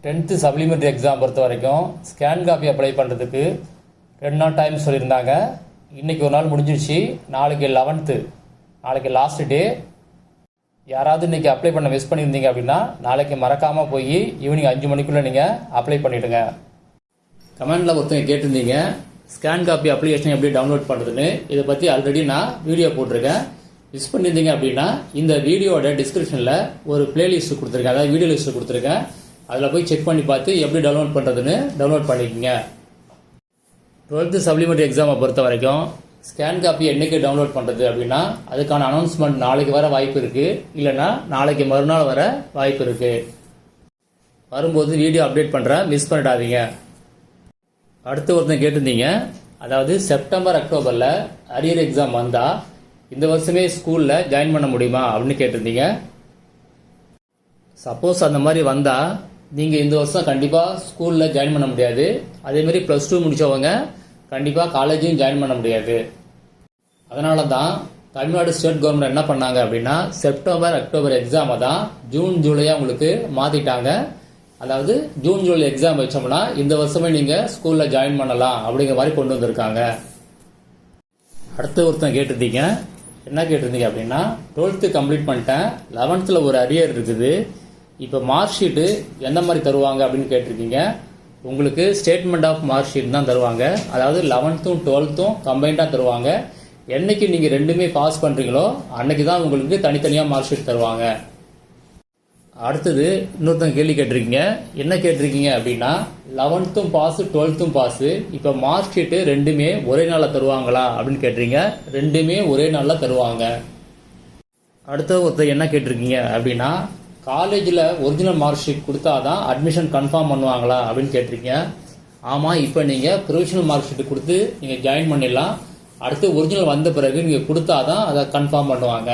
10th supplementary exam பொறுத்த வரைக்கும் scan copy apply பண்ணுறதுக்கு 2 நாள் டைம் சொல்லியிருந்தாங்க. இன்றைக்கி ஒரு நாள் முடிஞ்சிடுச்சு. நாளைக்கு 11th, நாளைக்கு லாஸ்ட் டே. யாராவது இன்றைக்கி அப்ளை பண்ண மிஸ் பண்ணியிருந்தீங்க அப்படின்னா நாளைக்கு மறக்காமல் போய் ஈவினிங் 5 மணிக்குள்ளே நீங்கள் அப்ளை பண்ணிவிடுங்க. கமெண்டில் ஒருத்தங்க கேட்டிருந்தீங்க ஸ்கேன் காப்பி அப்ளிகேஷன் எப்படி டவுன்லோட் பண்ணுறதுன்னு. இதை பற்றி ஆல்ரெடி நான் வீடியோ போட்டிருக்கேன். மிஸ் பண்ணியிருந்தீங்க அப்படின்னா இந்த வீடியோட டிஸ்கிரிப்ஷனில் ஒரு பிளேலிஸ்ட் கொடுத்துருக்கேன், அதாவது வீடியோ லிஸ்ட்டு கொடுத்துருக்கேன். அதில் போய் செக் பண்ணி பார்த்து எப்படி டவுன்லோட் பண்ணுறதுன்னு டவுன்லோட் பண்ணிக்கோங்க. 12th சப்ளிமெண்ட்ரி எக்ஸாமை பொறுத்த வரைக்கும் ஸ்கேன் காப்பி என்றைக்கு டவுன்லோட் பண்ணுறது அப்படின்னா அதுக்கான அனௌன்ஸ்மெண்ட் நாளைக்கு வர வாய்ப்பு இருக்குது, இல்லைன்னா நாளைக்கு மறுநாள் வர வாய்ப்பு இருக்குது. வரும்போது வீடியோ அப்டேட் பண்ணுறேன், மிஸ் பண்ணிடாதீங்க. அடுத்து ஒருத்தன் கேட்டிருந்தீங்க, அதாவது செப்டம்பர் அக்டோபரில் அரியர் எக்ஸாம் வந்தால் இந்த வருஷமே ஸ்கூலில் ஜாயின் பண்ண முடியுமா அப்படின்னு கேட்டிருந்தீங்க. சப்போஸ் அந்த மாதிரி வந்தால் நீங்கள் இந்த வருஷம் கண்டிப்பாக ஸ்கூலில் ஜாயின் பண்ண முடியாது. அதேமாரி +2 முடித்தவங்க கண்டிப்பாக காலேஜையும் ஜாயின் பண்ண முடியாது. அதனால தான் தமிழ்நாடு ஸ்டேட் கவர்மெண்ட் என்ன பண்ணாங்க அப்படின்னா செப்டம்பர் அக்டோபர் எக்ஸாமை தான் ஜூன் ஜூலையாக உங்களுக்கு மாற்றிட்டாங்க. அதாவது ஜூன் ஜூலை எக்ஸாம் வச்சோம்னா இந்த வருஷமே நீங்கள் ஸ்கூலில் ஜாயின் பண்ணலாம் அப்படிங்கிற மாதிரி கொண்டு வந்திருக்காங்க. அடுத்த ஒருத்தன் கேட்டிருந்தீங்க, என்ன கேட்டிருந்தீங்க அப்படின்னா 12th கம்ப்ளீட் பண்ணிட்டேன், 11th ஒரு அரியர் இருக்குது, இப்போ மார்க் ஷீட்டு எந்த மாதிரி தருவாங்க அப்படின்னு கேட்டிருக்கீங்க. உங்களுக்கு ஸ்டேட்மெண்ட் ஆஃப் மார்க் ஷீட் தான் தருவாங்க. அதாவது 11th 12th கம்பைண்டாக தருவாங்க. என்னைக்கு நீங்கள் ரெண்டுமே பாஸ் பண்ணுறீங்களோ அன்னைக்கு தான் உங்களுக்கு தனித்தனியாக மார்க் ஷீட் தருவாங்க. அடுத்தது இன்னொருத்தங்க கேள்வி கேட்டிருக்கீங்க, என்ன கேட்டிருக்கீங்க அப்படின்னா 11th பாஸ் 12th பாஸு, இப்போ மார்க் ஷீட்டு ரெண்டுமே ஒரே நாளில் தருவாங்களா அப்படின்னு கேட்டிருக்கீங்க. ரெண்டுமே ஒரே நாளில் தருவாங்க. அடுத்த ஒருத்தர் என்ன கேட்டிருக்கீங்க அப்படின்னா காலேஜில் ஒரிஜினல் மார்க் ஷீட் கொடுத்தா தான் அட்மிஷன் கன்ஃபார்ம் பண்ணுவாங்களா அப்படின்னு கேட்டிருக்கீங்க. ஆமாம், இப்போ நீங்கள் ப்ரொவிஷனல் மார்க் ஷீட்டு கொடுத்து நீங்கள் ஜாயின் பண்ணிடலாம். அடுத்து ஒரிஜினல் வந்த பிறகு நீங்கள் கொடுத்தா தான் அதை கன்ஃபார்ம் பண்ணுவாங்க.